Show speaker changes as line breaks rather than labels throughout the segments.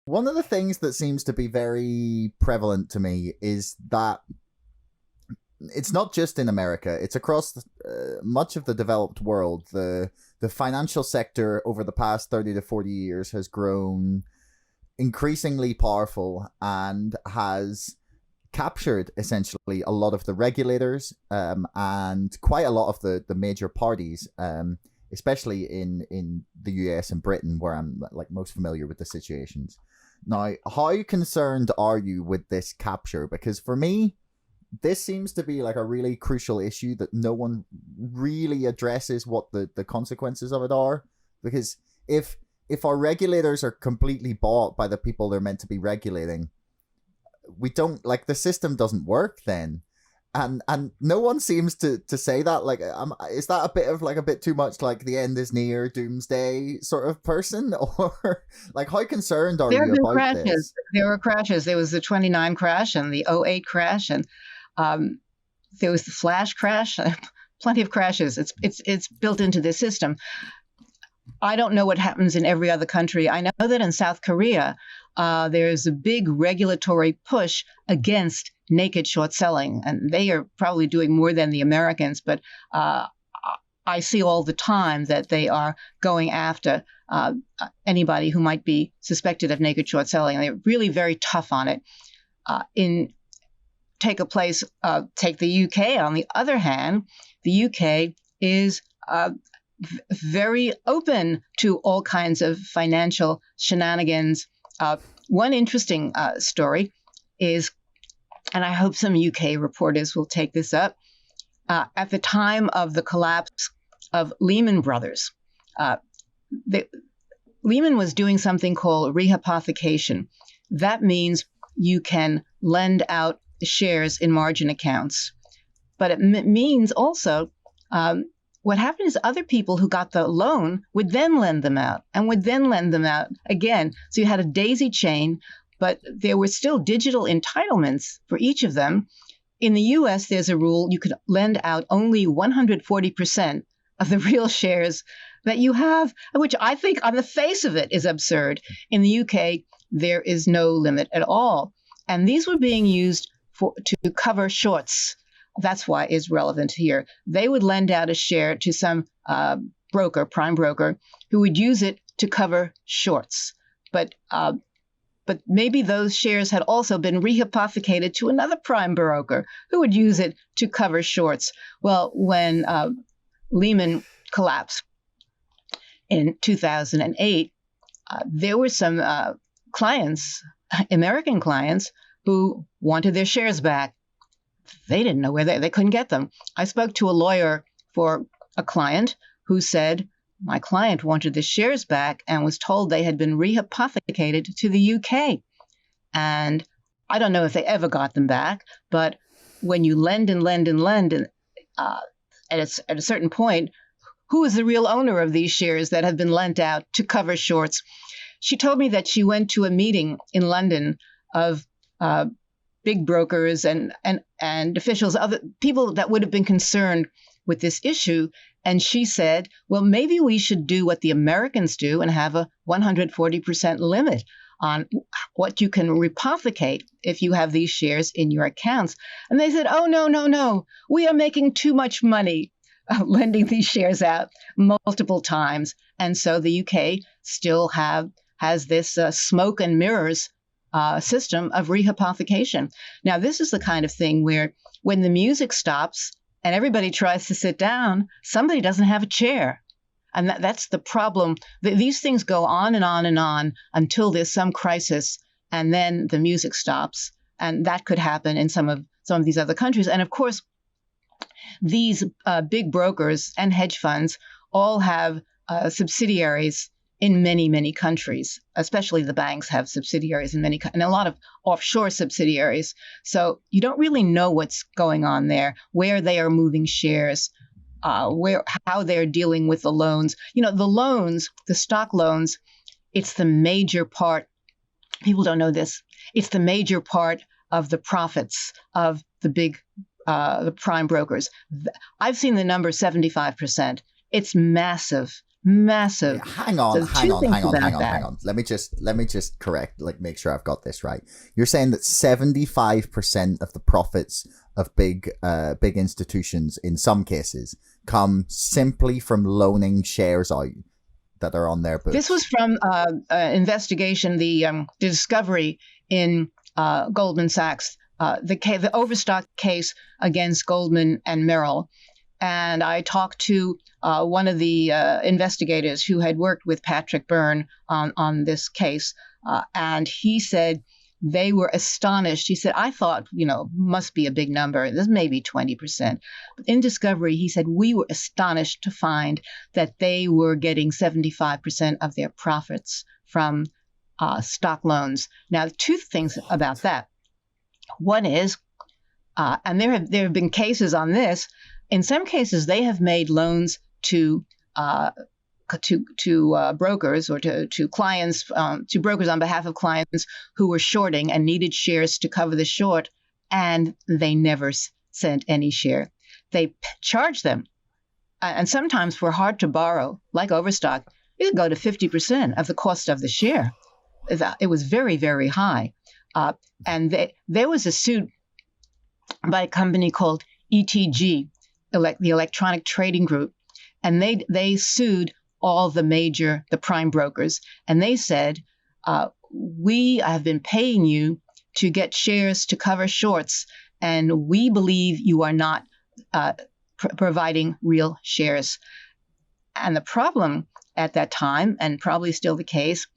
One of the things that seems to be very prevalent to me is that it's not just in America, it's across much of the developed world. The financial sector over the past 30 to 40 years has grown increasingly powerful and has captured essentially a lot of the regulators and quite a lot of the major parties, especially in the US and Britain, where I'm like most familiar with the situations. Now, how concerned are you with this capture? Because for me, this seems to be like a really crucial issue that no one really addresses what the consequences of it are. Because if our regulators are completely bought by the people they're meant to be regulating, we don't, like, the system doesn't work then. And no one seems to say that. Like, is that a bit too much like the end is near, doomsday sort of person? Or like, how concerned are you about
crashes.
this?
There were crashes. There was the 29 crash and the 08 crash, and there was the flash crash. Plenty of crashes. It's built into this system. I don't know what happens in every other country. I know that in South Korea, there's a big regulatory push against naked short selling, and they are probably doing more than the Americans, but I see all the time that they are going after anybody who might be suspected of naked short selling, and they're really very tough on it. Take the UK, on the other hand. The UK is very open to all kinds of financial shenanigans. One interesting story is, and I hope some UK reporters will take this up, at the time of the collapse of Lehman Brothers, Lehman was doing something called rehypothecation. That means you can lend out shares in margin accounts. But it means also what happened is other people who got the loan would then lend them out and would then lend them out again. So you had a daisy chain, but there were still digital entitlements for each of them. In the US, there's a rule you could lend out only 140% of the real shares that you have, which I think on the face of it is absurd. In the UK, there is no limit at all. And these were being used to cover shorts. That's why it's relevant here. They would lend out a share to some prime broker, who would use it to cover shorts. But maybe those shares had also been rehypothecated to another prime broker who would use it to cover shorts. Well, when Lehman collapsed in 2008, there were some clients, American clients, who wanted their shares back. They didn't know where they couldn't get them. I spoke to a lawyer for a client who said, my client wanted the shares back and was told they had been rehypothecated to the UK. And I don't know if they ever got them back, but when you lend and lend and lend, and at a certain point, who is the real owner of these shares that have been lent out to cover shorts? She told me that she went to a meeting in London of big brokers and officials, other people that would have been concerned with this issue. And she said, well, maybe we should do what the Americans do and have a 140% limit on what you can rehypothecate if you have these shares in your accounts. And they said, oh, no. We are making too much money lending these shares out multiple times. And so the UK still has this smoke and mirrors system of rehypothecation. Now, this is the kind of thing where when the music stops and everybody tries to sit down, somebody doesn't have a chair. And that's the problem. These things go on and on and on until there's some crisis, and then the music stops. And that could happen in some of these other countries. And of course, these big brokers and hedge funds all have subsidiaries in many, many countries. Especially the banks have subsidiaries in and a lot of offshore subsidiaries. So you don't really know what's going on there, where they are moving shares, how they're dealing with the loans. You know, the loans, the stock loans, it's the major part. People don't know this. It's the major part of the profits of the big, the prime brokers. I've seen the number 75%. It's massive Massive.
Hang on. Let me just correct, make sure I've got this right. You're saying that 75% of the profits of big institutions in some cases come simply from loaning shares out that are on their books.
This was from investigation, the discovery in Goldman Sachs, the overstock case against Goldman and Merrill. And I talked to one of the investigators who had worked with Patrick Byrne on this case, and he said they were astonished. He said, I thought, must be a big number. This may be 20%. But in discovery, he said, we were astonished to find that they were getting 75% of their profits from stock loans. Now, two things about that. One is, and there have been cases on this. In some cases, they have made loans to brokers or to clients, to brokers on behalf of clients who were shorting and needed shares to cover the short, and they never sent any share. They charged them, and sometimes for hard to borrow, like Overstock, it could go to 50% of the cost of the share. It was very, very high. And there was a suit by a company called ETG, the Electronic Trading Group, and they sued all the prime brokers, and they said, we have been paying you to get shares to cover shorts, and we believe you are not providing real shares. And the problem at that time, and probably still the case,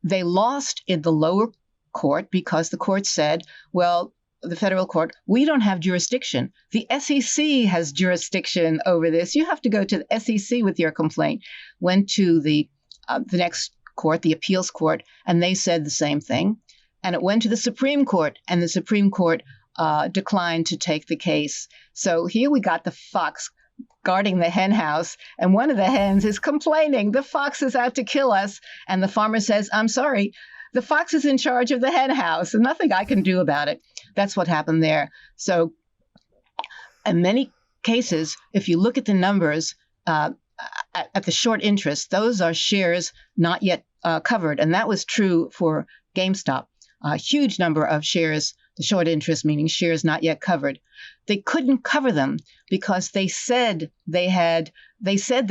they lost in the lower court because the court said, well, the federal court, we don't have jurisdiction. The SEC has jurisdiction over this. You have to go to the SEC with your complaint. Went to the next court, the appeals court, and they said the same thing. And it went to the Supreme Court, and the Supreme Court declined to take the case. So here we got the fox guarding the hen house, and one of the hens is complaining, the fox is out to kill us. And the farmer says, I'm sorry, the fox is in charge of the hen house, and nothing I can do about it. That's what happened there. So in many cases, if you look at the numbers at the short interest, those are shares not yet covered. And that was true for GameStop. A huge number of shares, the short interest meaning shares not yet covered. They couldn't cover them because they said they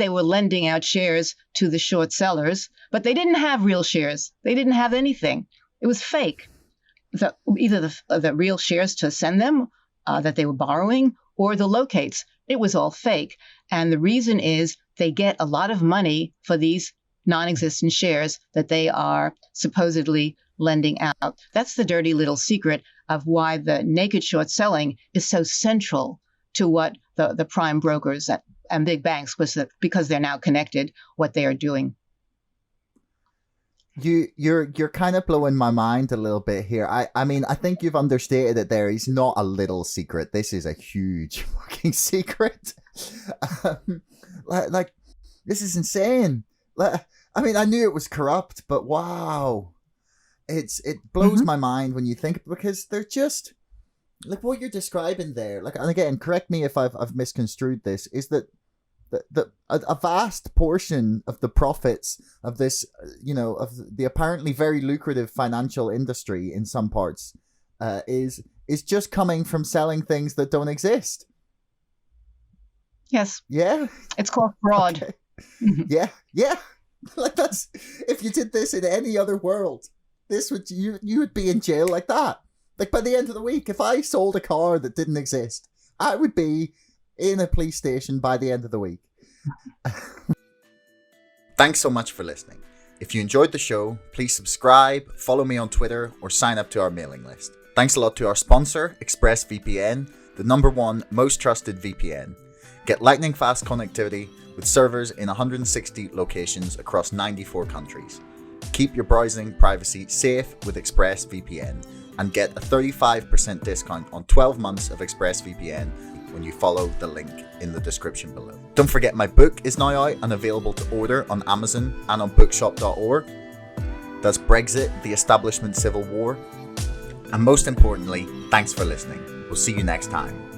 were lending out shares to the short sellers, but they didn't have real shares. They didn't have anything. It was fake. Either the real shares to send them that they were borrowing or the locates. It was all fake. And the reason is they get a lot of money for these non-existent shares that they are supposedly lending out. That's the dirty little secret of why the naked short selling is so central to what the prime brokers and big banks, because they're now connected, what they are doing.
You're kind of blowing my mind a little bit here. I mean, I think you've understated it there. It's not a little secret. This is a huge fucking secret. This is insane. I mean, I knew it was corrupt, but wow. It blows my mind when you think, because they're just like what you're describing there. Like, and again, correct me if I've misconstrued this, is that a vast portion of the profits of this, of the apparently very lucrative financial industry in some parts, is just coming from selling things that don't exist.
Yes.
Yeah.
It's called fraud.
Okay. Yeah. Like, that's, if you did this in any other world, you would be in jail like that. Like, by the end of the week, if I sold a car that didn't exist, I would be in a police station by the end of the week. Thanks so much for listening. If you enjoyed the show, please subscribe, follow me on Twitter, or sign up to our mailing list. Thanks a lot to our sponsor, ExpressVPN, the #1 most trusted VPN. Get lightning fast connectivity with servers in 160 locations across 94 countries. Keep your browsing privacy safe with ExpressVPN and get a 35% discount on 12 months of ExpressVPN when you follow the link in the description below. Don't forget, my book is now out and available to order on Amazon and on bookshop.org. That's Brexit, the Establishment Civil War. And most importantly, thanks for listening. We'll see you next time.